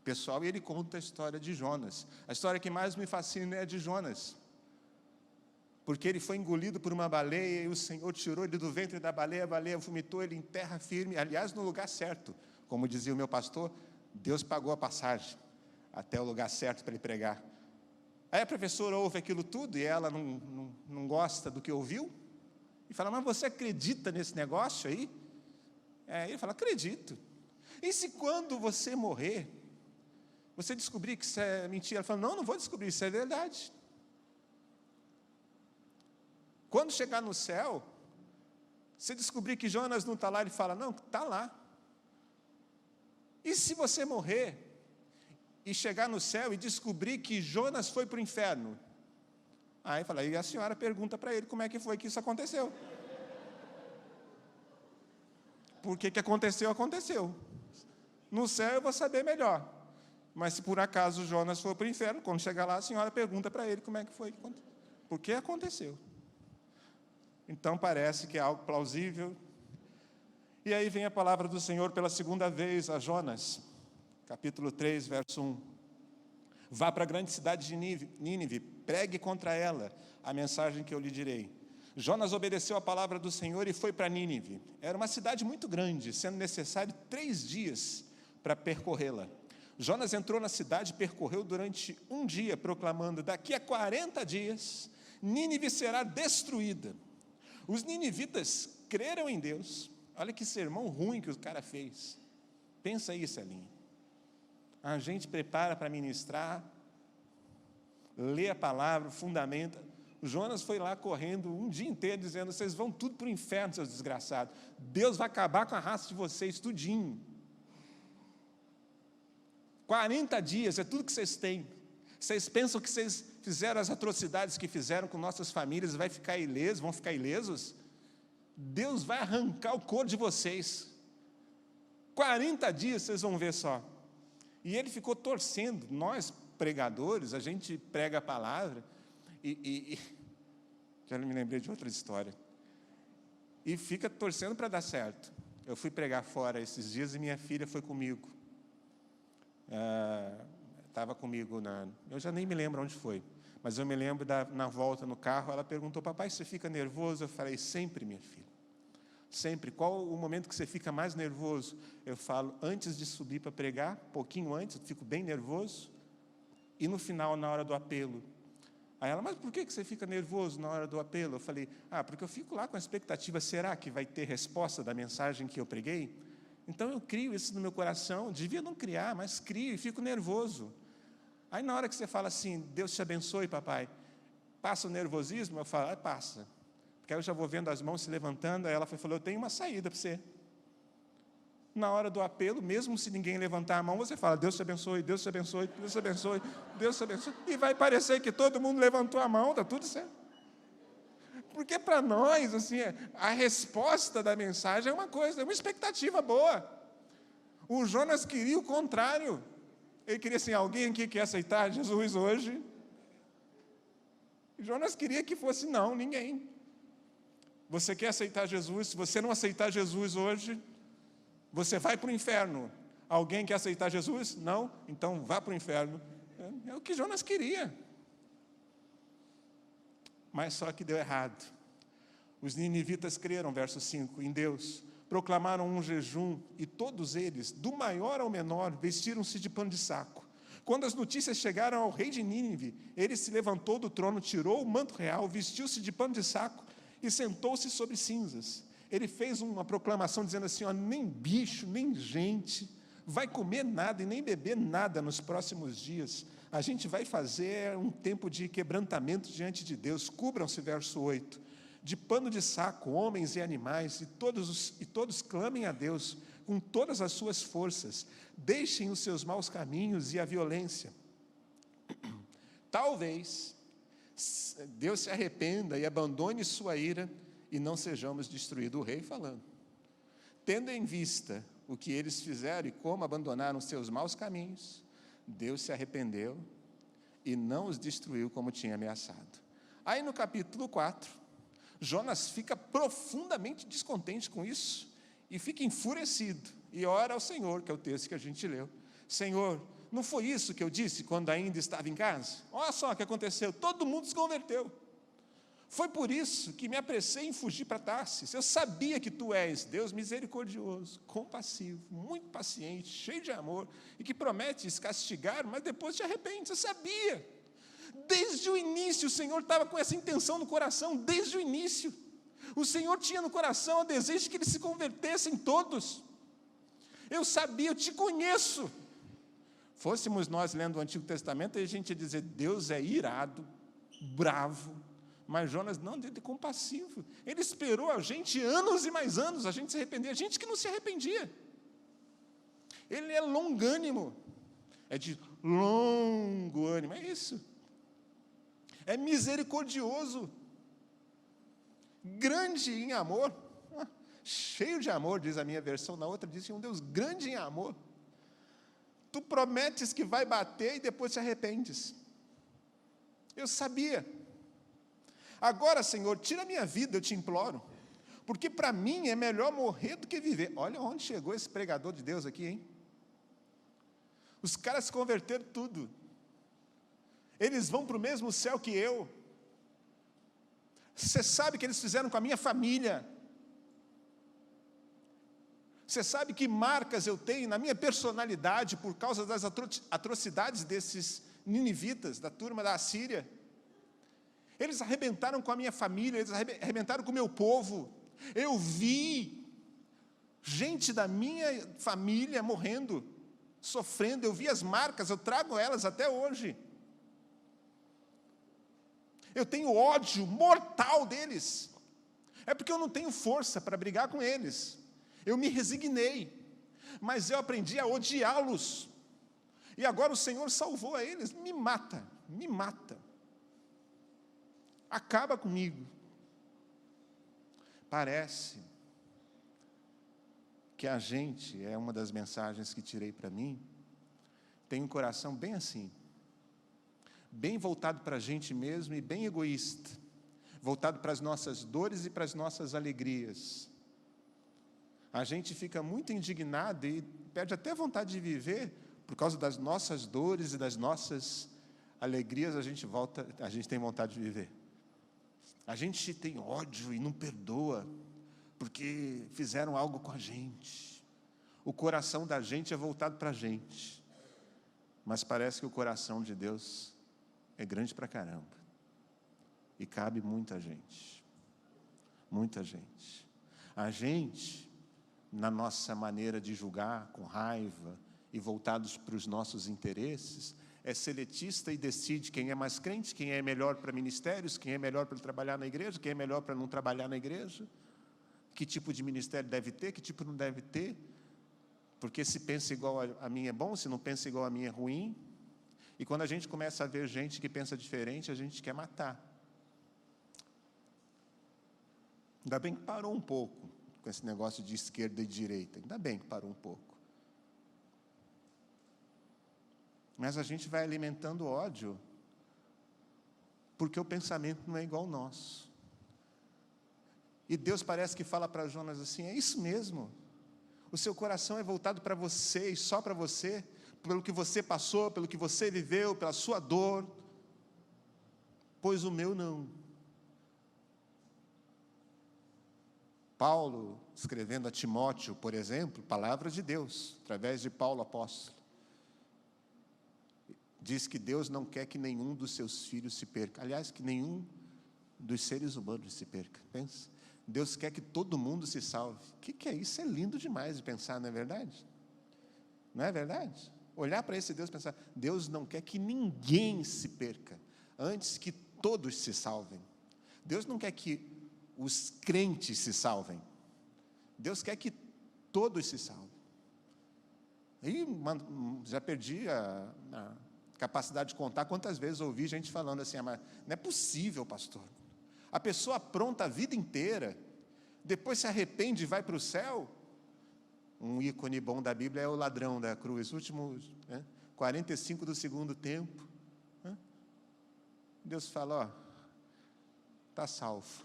pessoal, e ele conta a história de Jonas. A história que mais me fascina é a de Jonas, porque ele foi engolido por uma baleia, e o Senhor tirou ele do ventre da baleia, a baleia vomitou ele em terra firme, aliás, no lugar certo. Como dizia o meu pastor, Deus pagou a passagem até o lugar certo para ele pregar. Aí a professora ouve aquilo tudo, e ela não gosta do que ouviu, e fala, mas você acredita nesse negócio aí? Ele fala, acredito. E se quando você morrer, você descobrir que isso é mentira? Ela fala, não vou descobrir, isso é verdade. Quando chegar no céu, você descobrir que Jonas não está lá, ele fala, não, está lá. E se você morrer, e chegar no céu e descobrir que Jonas foi para o inferno? Aí fala, e a senhora pergunta para ele como é que foi que isso aconteceu. Porque que aconteceu, aconteceu. No céu eu vou saber melhor. Mas se por acaso Jonas for para o inferno, quando chegar lá, a senhora pergunta para ele como é que foi. Por que aconteceu? Então parece que é algo plausível. E aí vem a palavra do Senhor pela segunda vez a Jonas, capítulo 3, verso 1. Vá para a grande cidade de Nínive, pregue contra ela a mensagem que eu lhe direi. Jonas obedeceu a palavra do Senhor e foi para Nínive. Era uma cidade muito grande, sendo necessário 3 dias para percorrê-la. Jonas entrou na cidade e percorreu durante um dia, proclamando, daqui a 40 dias, Nínive será destruída. Os ninivitas creram em Deus. Olha que sermão ruim que o cara fez. Pensa aí, Celinha. A gente prepara para ministrar, lê a palavra, fundamenta. O Jonas foi lá correndo um dia inteiro, dizendo, vocês vão tudo para o inferno, seus desgraçados. Deus vai acabar com a raça de vocês, tudinho. 40 dias, é tudo que vocês têm. Vocês pensam que vocês fizeram as atrocidades que fizeram com nossas famílias, vão ficar ilesos? Deus vai arrancar o couro de vocês. 40 dias, vocês vão ver só. E ele ficou torcendo. Nós, pregadores, a gente prega a palavra, já me lembrei de outra história. E fica torcendo para dar certo. Eu fui pregar fora esses dias e minha filha foi comigo. Estava comigo, eu já nem me lembro onde foi, mas eu me lembro na volta no carro, ela perguntou, papai, você fica nervoso? Eu falei, sempre, minha filha. Sempre. Qual o momento que você fica mais nervoso? Eu falo antes de subir para pregar, pouquinho antes, eu fico bem nervoso, e no final, na hora do apelo. Aí ela, mas por que você fica nervoso na hora do apelo? Eu falei, porque eu fico lá com a expectativa, será que vai ter resposta da mensagem que eu preguei? Então eu crio isso no meu coração, devia não criar, mas crio e fico nervoso. Aí na hora que você fala assim, Deus te abençoe, papai, passa o nervosismo? Eu falo, passa. Porque aí eu já vou vendo as mãos se levantando, aí ela falou, eu tenho uma saída para você. Na hora do apelo, mesmo se ninguém levantar a mão, você fala, Deus te abençoe, Deus te abençoe, Deus te abençoe, Deus te abençoe. E vai parecer que todo mundo levantou a mão, está tudo certo. Porque para nós, assim, a resposta da mensagem é uma coisa, é uma expectativa boa. O Jonas queria o contrário. Ele queria assim, alguém aqui quer aceitar Jesus hoje? Jonas queria que fosse não, ninguém. Você quer aceitar Jesus? Se você não aceitar Jesus hoje, você vai para o inferno. Alguém quer aceitar Jesus? Não? Então vá para o inferno. É o que Jonas queria. Mas só que deu errado. Os ninivitas creram, verso 5, em Deus. Proclamaram um jejum e todos eles, do maior ao menor, vestiram-se de pano de saco. Quando as notícias chegaram ao rei de Nínive, ele se levantou do trono, tirou o manto real, vestiu-se de pano de saco e sentou-se sobre cinzas. Ele fez uma proclamação dizendo assim, nem bicho, nem gente vai comer nada e nem beber nada nos próximos dias. A gente vai fazer um tempo de quebrantamento diante de Deus. Cubram-se, verso 8, de pano de saco, homens e animais, e todos clamem a Deus com todas as suas forças. Deixem os seus maus caminhos e a violência. Talvez Deus se arrependa e abandone sua ira e não sejamos destruídos. O rei falando. Tendo em vista o que eles fizeram e como abandonaram seus maus caminhos, Deus se arrependeu e não os destruiu como tinha ameaçado. Aí no capítulo 4, Jonas fica profundamente descontente com isso e fica enfurecido e ora ao Senhor, que é o texto que a gente leu. Senhor, não foi isso que eu disse quando ainda estava em casa? Olha só o que aconteceu, todo mundo se converteu. Foi por isso que me apressei em fugir para Tarsis. Eu sabia que tu és Deus misericordioso, compassivo, muito paciente, cheio de amor, e que prometes castigar, mas depois te arrependes. Eu sabia. Desde o início, o Senhor estava com essa intenção no coração, desde o início. O Senhor tinha no coração o desejo de que eles se convertessem todos. Eu sabia, eu te conheço. Fôssemos nós lendo o Antigo Testamento, a gente ia dizer, Deus é irado, bravo. Mas Jonas não, ele é compassivo. Ele esperou a gente anos e mais anos, a gente se arrepender, a gente que não se arrependia. Ele é longânimo, é de longo ânimo, é isso. É misericordioso, grande em amor, cheio de amor, diz a minha versão, na outra diz que é um Deus grande em amor. Tu prometes que vai bater e depois te arrependes. Eu sabia. Agora, Senhor, tira a minha vida, eu te imploro, porque para mim é melhor morrer do que viver. Olha onde chegou esse pregador de Deus aqui, hein? Os caras se converteram tudo. Eles vão para o mesmo céu que eu. Você sabe o que eles fizeram com a minha família. Você sabe que marcas eu tenho na minha personalidade por causa das atrocidades desses ninivitas, da turma da Assíria. Eles arrebentaram com a minha família, eles arrebentaram com o meu povo. Eu vi gente da minha família morrendo, sofrendo, eu vi as marcas, eu trago elas até hoje. Eu tenho ódio mortal deles. É porque eu não tenho força para brigar com eles. Eu me resignei, mas eu aprendi a odiá-los. E agora o Senhor salvou a eles. Me mata, me mata. Acaba comigo. Parece que a gente, é uma das mensagens que tirei para mim, tem um coração bem assim, bem voltado para a gente mesmo e bem egoísta, voltado para as nossas dores e para as nossas alegrias. A gente fica muito indignado e perde até vontade de viver por causa das nossas dores e das nossas alegrias. A gente tem vontade de viver. A gente tem ódio e não perdoa porque fizeram algo com a gente. O coração da gente é voltado para a gente, mas parece que o coração de Deus é grande pra caramba, e cabe muita gente, muita gente. A gente, na nossa maneira de julgar, com raiva, e voltados para os nossos interesses, é seletista e decide quem é mais crente, quem é melhor para ministérios, quem é melhor para trabalhar na igreja, quem é melhor para não trabalhar na igreja, que tipo de ministério deve ter, que tipo não deve ter, porque se pensa igual a mim é bom, se não pensa igual a mim é ruim. E quando a gente começa a ver gente que pensa diferente, a gente quer matar. Ainda bem que parou um pouco com esse negócio de esquerda e direita, ainda bem que parou um pouco. Mas a gente vai alimentando ódio, porque o pensamento não é igual ao nosso. E Deus parece que fala para Jonas assim: é isso mesmo, o seu coração é voltado para você e só para você, pelo que você passou, pelo que você viveu, pela sua dor, pois o meu não. Paulo, escrevendo a Timóteo, por exemplo, palavra de Deus, através de Paulo apóstolo, diz que Deus não quer que nenhum dos seus filhos se perca. Aliás, que nenhum dos seres humanos se perca. Pensa. Deus quer que todo mundo se salve. O que é isso? É lindo demais de pensar, não é verdade? Não é verdade? Olhar para esse Deus e pensar: Deus não quer que ninguém se perca, antes que todos se salvem. Deus não quer que os crentes se salvem. Deus quer que todos se salvem. E já perdi a capacidade de contar quantas vezes ouvi gente falando assim: mas não é possível, pastor. A pessoa apronta a vida inteira, depois se arrepende e vai para o céu. Um ícone bom da Bíblia é o ladrão da cruz, últimos 45 do segundo tempo. Deus fala: ó, está salvo.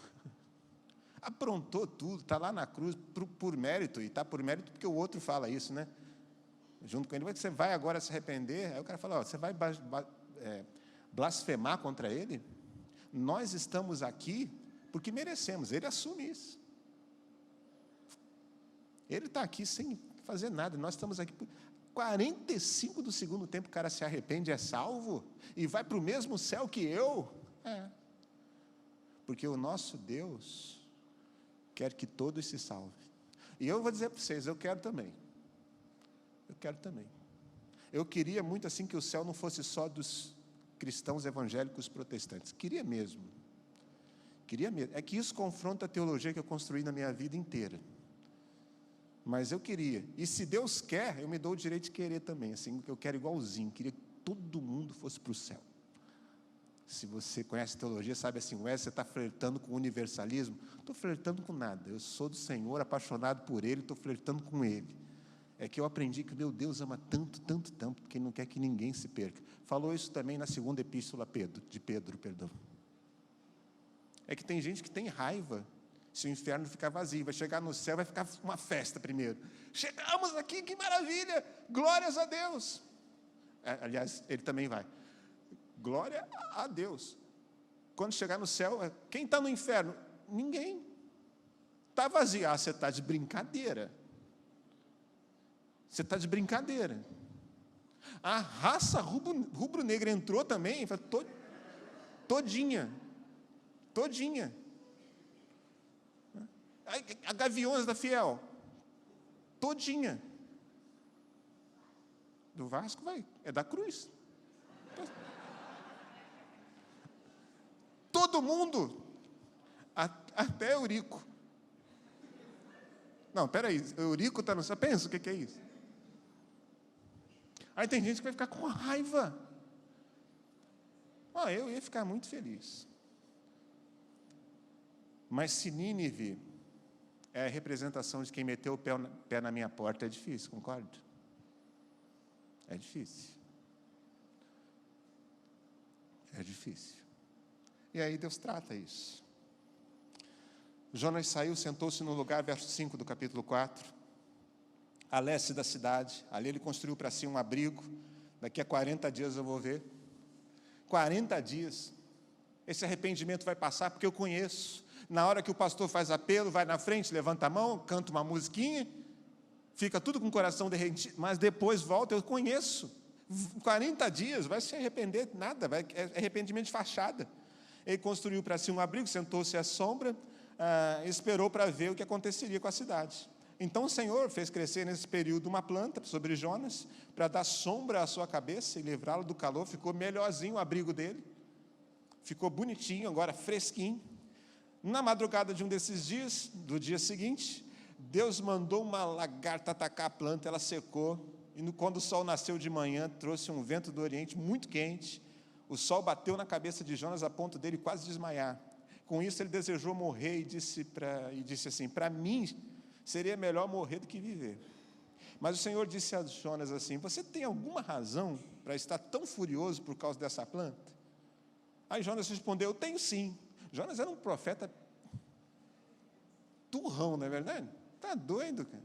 Aprontou tudo, está lá na cruz por mérito, e está por mérito porque o outro fala isso, né? Junto com ele: você vai agora se arrepender? Aí o cara fala: ó, você vai blasfemar contra ele? Nós estamos aqui porque merecemos. Ele assume isso. Ele está aqui sem fazer nada, nós estamos aqui por 45 do segundo tempo. O cara se arrepende, é salvo e vai para o mesmo céu que eu. Porque o nosso Deus quer que todos se salvem. E eu vou dizer para vocês: eu quero também. Eu quero também. Eu queria muito assim que o céu não fosse só dos cristãos evangélicos protestantes. Queria mesmo. Queria mesmo. É que isso confronta a teologia que eu construí na minha vida inteira. Mas eu queria. E se Deus quer, eu me dou o direito de querer também. Assim, eu quero igualzinho. Queria que todo mundo fosse para o céu. Se você conhece teologia, sabe assim: Wesley, você está flertando com o universalismo? Não estou flertando com nada. Eu sou do Senhor, apaixonado por Ele, estou flertando com Ele. É que eu aprendi que meu Deus ama tanto, tanto, tanto, que Ele não quer que ninguém se perca. Falou isso também na segunda epístola de Pedro. É que tem gente que tem raiva se o inferno ficar vazio. Vai chegar no céu, vai ficar uma festa primeiro. Chegamos aqui, que maravilha! Glórias a Deus! Aliás, ele também vai. Glória a Deus. Quando chegar no céu, quem está no inferno? Ninguém. Está vazio. Você está de brincadeira. Você está de brincadeira. A raça rubro-negra entrou também, todinha. A Gaviões da Fiel, todinha. Do Vasco é da cruz. Todo mundo, até Eurico. Não, peraí, Eurico está no céu. Pensa, o que é isso? Aí tem gente que vai ficar com raiva. Eu ia ficar muito feliz. Mas se Nínive é a representação de quem meteu o pé na minha porta, é difícil, concorda? É difícil. É difícil. E aí Deus trata isso. Jonas saiu, sentou-se no lugar, verso 5 do capítulo 4, a leste da cidade. Ali ele construiu para si um abrigo. Daqui a 40 dias eu vou ver. 40 dias. Esse arrependimento vai passar, porque eu conheço. Na hora que o pastor faz apelo, vai na frente, levanta a mão, canta uma musiquinha, fica tudo com o coração derretido, mas depois volta, eu conheço. 40 dias, vai se arrepender, nada, é arrependimento de fachada. Ele construiu para si um abrigo, sentou-se à sombra, esperou para ver o que aconteceria com a cidade. Então o Senhor fez crescer nesse período uma planta sobre Jonas, para dar sombra à sua cabeça e livrá-lo do calor. Ficou melhorzinho o abrigo dele, ficou bonitinho, agora fresquinho. Na madrugada de um desses dias, do dia seguinte, Deus mandou uma lagarta atacar a planta, ela secou, e quando o sol nasceu de manhã, trouxe um vento do Oriente muito quente, o sol bateu na cabeça de Jonas a ponto dele quase desmaiar. Com isso ele desejou morrer e disse assim, para mim seria melhor morrer do que viver. Mas o Senhor disse a Jonas assim, você tem alguma razão para estar tão furioso por causa dessa planta? Aí Jonas respondeu, eu tenho sim. Jonas era um profeta turrão, não é verdade? Está doido, cara.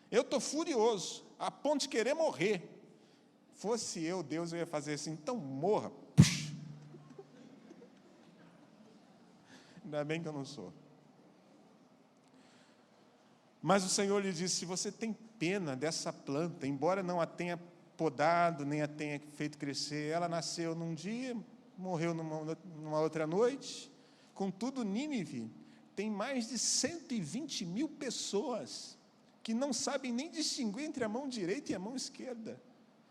Eu estou furioso, a ponto de querer morrer. Fosse eu, Deus, eu ia fazer assim, então morra. Ainda bem que eu não sou. Mas o Senhor lhe disse, se você tem pena dessa planta, embora não a tenha podado, nem a tenha feito crescer, ela nasceu num dia, morreu numa outra noite. Contudo, Nínive tem mais de 120 mil pessoas que não sabem nem distinguir entre a mão direita e a mão esquerda,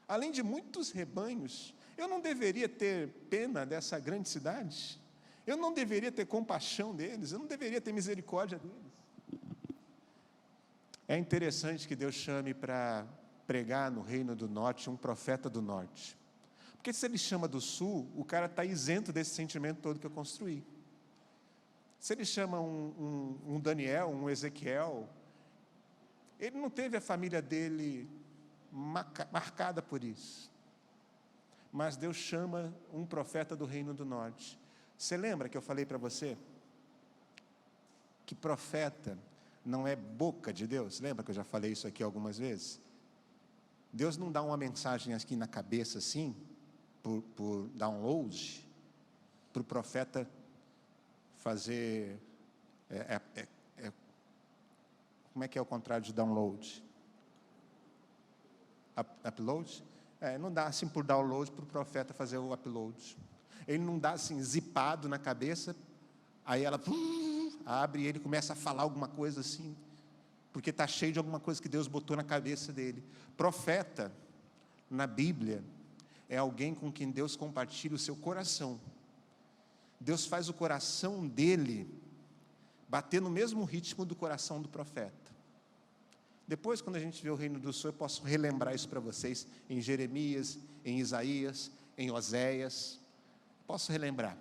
além de muitos rebanhos. Eu não deveria ter pena dessa grande cidade? Eu não deveria ter compaixão deles? Eu não deveria ter misericórdia deles? É interessante que Deus chame para pregar no reino do norte um profeta do norte, porque se ele chama do sul, o cara está isento desse sentimento todo que eu construí. Se ele chama um Daniel, um Ezequiel, ele não teve a família dele marcada por isso. Mas Deus chama um profeta do reino do norte. Você lembra que eu falei para você que profeta não é boca de Deus? Lembra que eu já falei isso aqui algumas vezes? Deus não dá uma mensagem aqui na cabeça assim, por download, para o profeta fazer, como é que é o contrário de download? Upload? Não dá assim por download para o profeta fazer o upload. Ele não dá assim zipado na cabeça, aí ela abre e ele começa a falar alguma coisa assim, porque está cheio de alguma coisa que Deus botou na cabeça dele. Profeta, na Bíblia, é alguém com quem Deus compartilha o seu coração. Deus faz o coração dele bater no mesmo ritmo do coração do profeta. Depois, quando a gente vê o Reino do Sul, eu posso relembrar isso para vocês, em Jeremias, em Isaías, em Oséias, posso relembrar.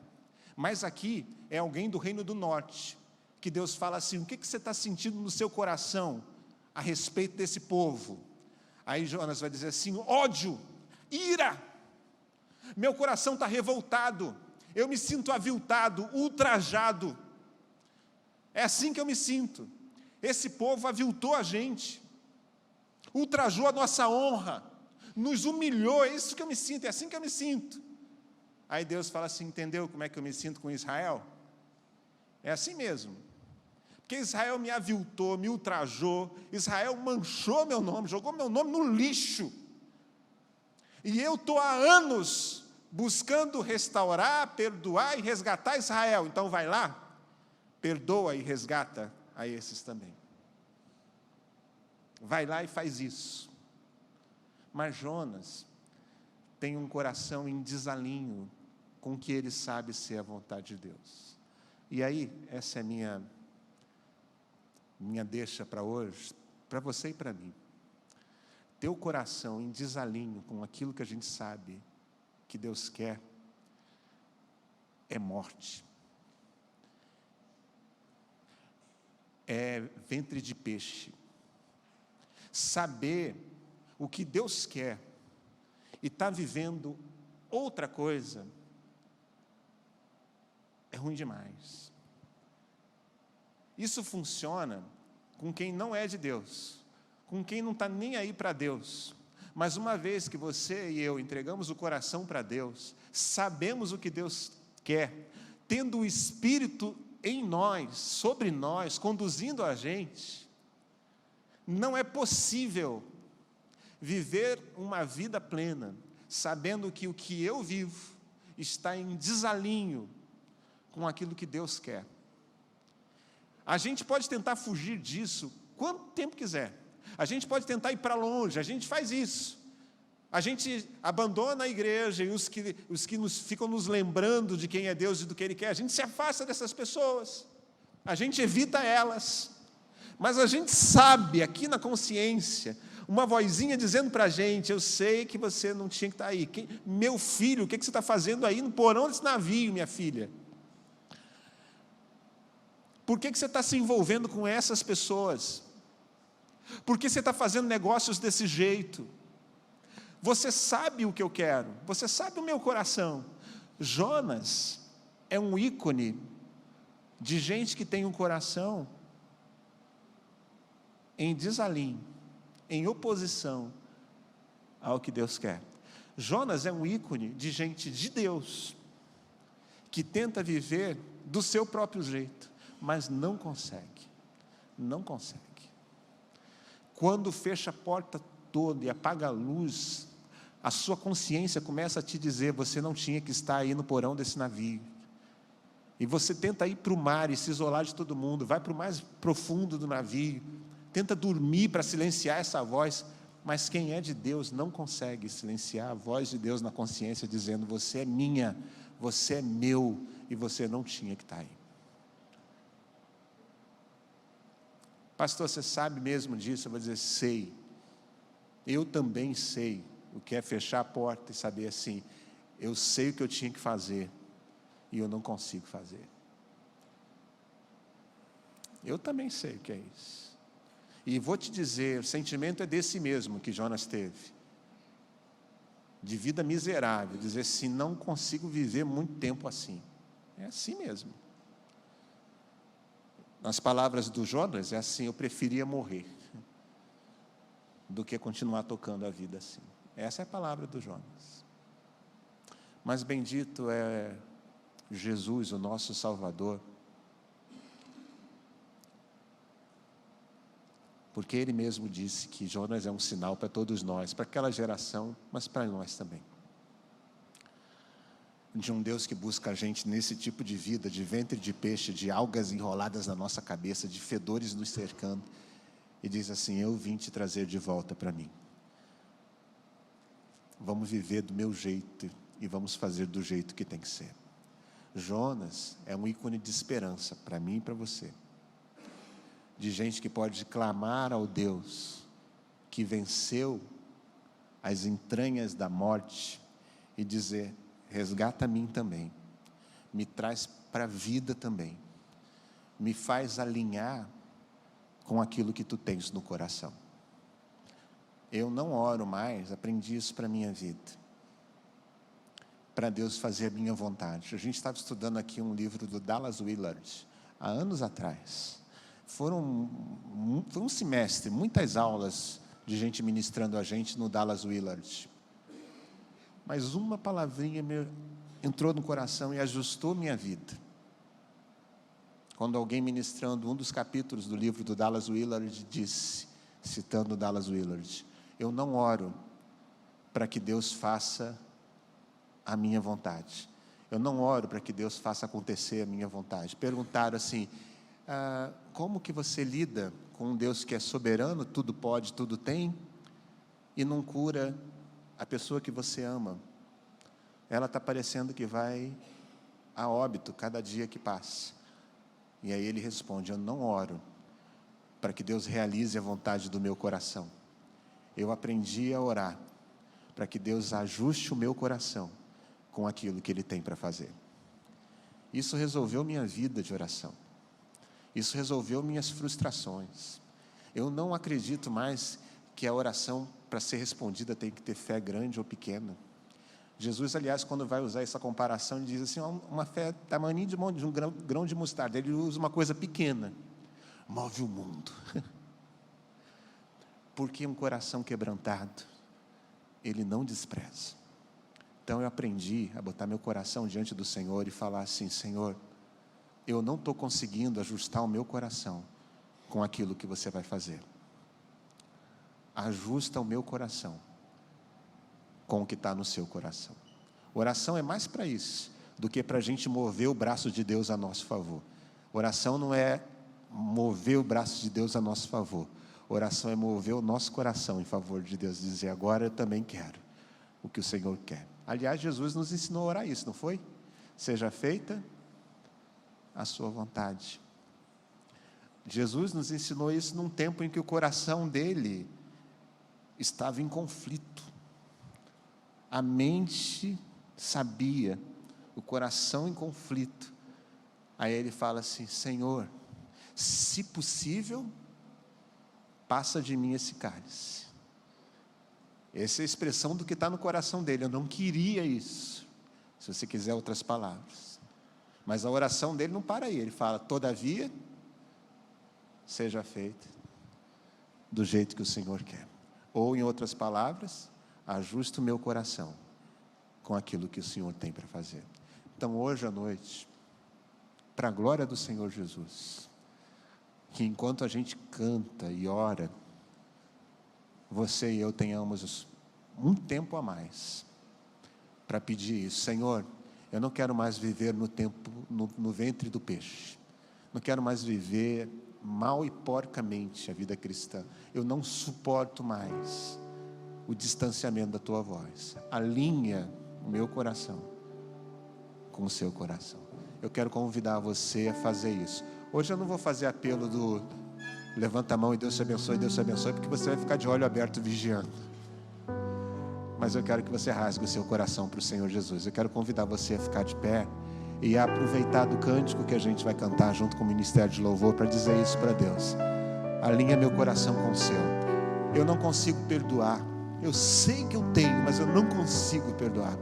Mas aqui é alguém do Reino do Norte, que Deus fala assim, o que você está sentindo no seu coração a respeito desse povo? Aí Jonas vai dizer assim, ódio, ira, meu coração está revoltado, eu me sinto aviltado, ultrajado, é assim que eu me sinto. Esse povo aviltou a gente, ultrajou a nossa honra, nos humilhou, é isso que eu me sinto, é assim que eu me sinto. Aí Deus fala assim, entendeu como é que eu me sinto com Israel? É assim mesmo, porque Israel me aviltou, me ultrajou, Israel manchou meu nome, jogou meu nome no lixo, e eu estou há anos buscando restaurar, perdoar e resgatar Israel, então vai lá, perdoa e resgata a esses também. Vai lá e faz isso. Mas Jonas tem um coração em desalinho com o que ele sabe ser a vontade de Deus. E aí, essa é minha deixa para hoje, para você e para mim. Ter o coração em desalinho com aquilo que a gente sabe que Deus quer é morte. É ventre de peixe. Saber o que Deus quer e estar vivendo outra coisa é ruim demais. Isso funciona com quem não é de Deus, com quem não está nem aí para Deus. Mas uma vez que você e eu entregamos o coração para Deus, sabemos o que Deus quer, tendo o Espírito em nós, sobre nós, conduzindo a gente, não é possível viver uma vida plena, sabendo que o que eu vivo está em desalinho com aquilo que Deus quer. A gente pode tentar fugir disso quanto tempo quiser. A gente pode tentar ir para longe, a gente faz isso. A gente abandona a igreja e os que ficam nos lembrando de quem é Deus e do que Ele quer, a gente se afasta dessas pessoas. A gente evita elas. Mas a gente sabe, aqui na consciência, uma vozinha dizendo para a gente: eu sei que você não tinha que estar aí. Meu filho, o que você está fazendo aí no porão desse navio, minha filha? Por que você está se envolvendo com essas pessoas? Por que você está fazendo negócios desse jeito? Você sabe o que eu quero, você sabe o meu coração. Jonas é um ícone de gente que tem um coração em desalinho, em oposição ao que Deus quer. Jonas é um ícone de gente de Deus, que tenta viver do seu próprio jeito, mas não consegue, não consegue. Quando fecha a porta toda e apaga a luz, a sua consciência começa a te dizer: você não tinha que estar aí no porão desse navio. E você tenta ir para o mar e se isolar de todo mundo, vai para o mais profundo do navio, tenta dormir para silenciar essa voz, mas quem é de Deus não consegue silenciar a voz de Deus na consciência, dizendo: você é minha, você é meu, e você não tinha que estar aí. Pastor, você sabe mesmo disso? Eu vou dizer: sei. Eu também sei o que é fechar a porta e saber assim: eu sei o que eu tinha que fazer e eu não consigo fazer. Eu também sei o que é isso. E vou te dizer, o sentimento é desse mesmo que Jonas teve, de vida miserável, dizer assim: não consigo viver muito tempo assim. É assim mesmo. Nas palavras do Jonas, é assim: eu preferia morrer do que continuar tocando a vida assim. Essa é a palavra do Jonas. Mas bendito é Jesus, o nosso Salvador, porque Ele mesmo disse que Jonas é um sinal para todos nós, para aquela geração, mas para nós também. De um Deus que busca a gente nesse tipo de vida, de ventre de peixe, de algas enroladas na nossa cabeça, de fedores nos cercando, e diz assim: eu vim te trazer de volta para mim. Vamos viver do meu jeito e vamos fazer do jeito que tem que ser. Jonas é um ícone de esperança para mim e para você, de gente que pode clamar ao Deus que venceu as entranhas da morte e dizer: resgata a mim também, me traz para a vida também, me faz alinhar com aquilo que tu tens no coração. Eu não oro mais, aprendi isso para a minha vida, para Deus fazer a minha vontade. A gente estava estudando aqui um livro do Dallas Willard, há anos atrás. Foi um semestre, muitas aulas de gente ministrando a gente no Dallas Willard. Mas uma palavrinha me entrou no coração e ajustou minha vida. Quando alguém ministrando um dos capítulos do livro do Dallas Willard disse, citando o Dallas Willard: eu não oro para que Deus faça a minha vontade. Eu não oro para que Deus faça acontecer a minha vontade. Perguntaram assim: como que você lida com um Deus que é soberano, tudo pode, tudo tem, e não cura a pessoa que você ama? Ela está parecendo que vai a óbito cada dia que passa. E aí ele responde: eu não oro para que Deus realize a vontade do meu coração. Eu aprendi a orar para que Deus ajuste o meu coração com aquilo que Ele tem para fazer. Isso resolveu minha vida de oração. Isso resolveu minhas frustrações. Eu não acredito mais que a oração, para ser respondida, tem que ter fé grande ou pequena. Jesus, aliás, quando vai usar essa comparação, ele diz assim: uma fé tamanho de um grão de mostarda. Ele usa uma coisa pequena, move o mundo. Porque um coração quebrantado Ele não despreza. Então eu aprendi a botar meu coração diante do Senhor e falar assim: Senhor, eu não estou conseguindo ajustar o meu coração com aquilo que você vai fazer. Ajusta o meu coração com o que está no seu coração. Oração é mais para isso do que para a gente mover o braço de Deus a nosso favor. Oração não é mover o braço de Deus a nosso favor. Oração é mover o nosso coração em favor de Deus, dizer: agora eu também quero o que o Senhor quer. Aliás, Jesus nos ensinou a orar isso, não foi? Seja feita a sua vontade. Jesus nos ensinou isso num tempo em que o coração dele estava em conflito. A mente sabia, o coração em conflito. Aí ele fala assim: Senhor, se possível, passa de mim esse cálice. Essa é a expressão do que está no coração dele. Eu não queria isso, se você quiser outras palavras. Mas a oração dele não para aí. Ele fala: todavia, seja feita do jeito que o Senhor quer. Ou, em outras palavras, ajusta o meu coração com aquilo que o Senhor tem para fazer. Então, hoje à noite, para a glória do Senhor Jesus, que enquanto a gente canta e ora, você e eu tenhamos um tempo a mais para pedir isso. Senhor, eu não quero mais viver no ventre do peixe. Não quero mais viver mal e porcamente a vida cristã. Eu não suporto mais o distanciamento da tua voz. Alinha o meu coração com o seu coração. Eu quero convidar você a fazer isso. Hoje eu não vou fazer apelo do levanta a mão e Deus te abençoe, porque você vai ficar de olho aberto vigiando. Mas eu quero que você rasgue o seu coração para o Senhor Jesus. Eu quero convidar você a ficar de pé e a aproveitar do cântico que a gente vai cantar junto com o Ministério de Louvor para dizer isso para Deus. Alinha meu coração com o seu. Eu não consigo perdoar. Eu sei que eu tenho, mas eu não consigo perdoar.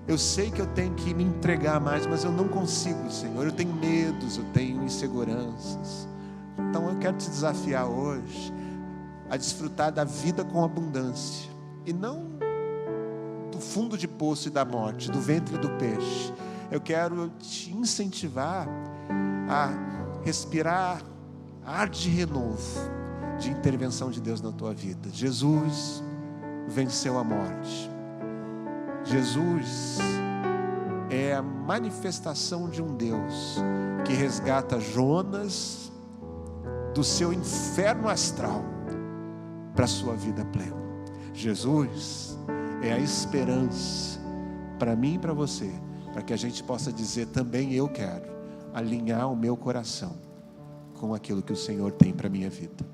Eu sei que eu tenho que me entregar mais, mas eu não consigo, Senhor. Eu tenho medos, eu tenho inseguranças. Então eu quero te desafiar hoje a desfrutar da vida com abundância, e não do fundo de poço e da morte, do ventre do peixe. Eu quero te incentivar a respirar ar de renovo, de intervenção de Deus na tua vida. Jesus venceu a morte. Jesus é a manifestação de um Deus que resgata Jonas do seu inferno astral para a sua vida plena. Jesus é a esperança para mim e para você, para que a gente possa dizer também: eu quero alinhar o meu coração com aquilo que o Senhor tem para a minha vida.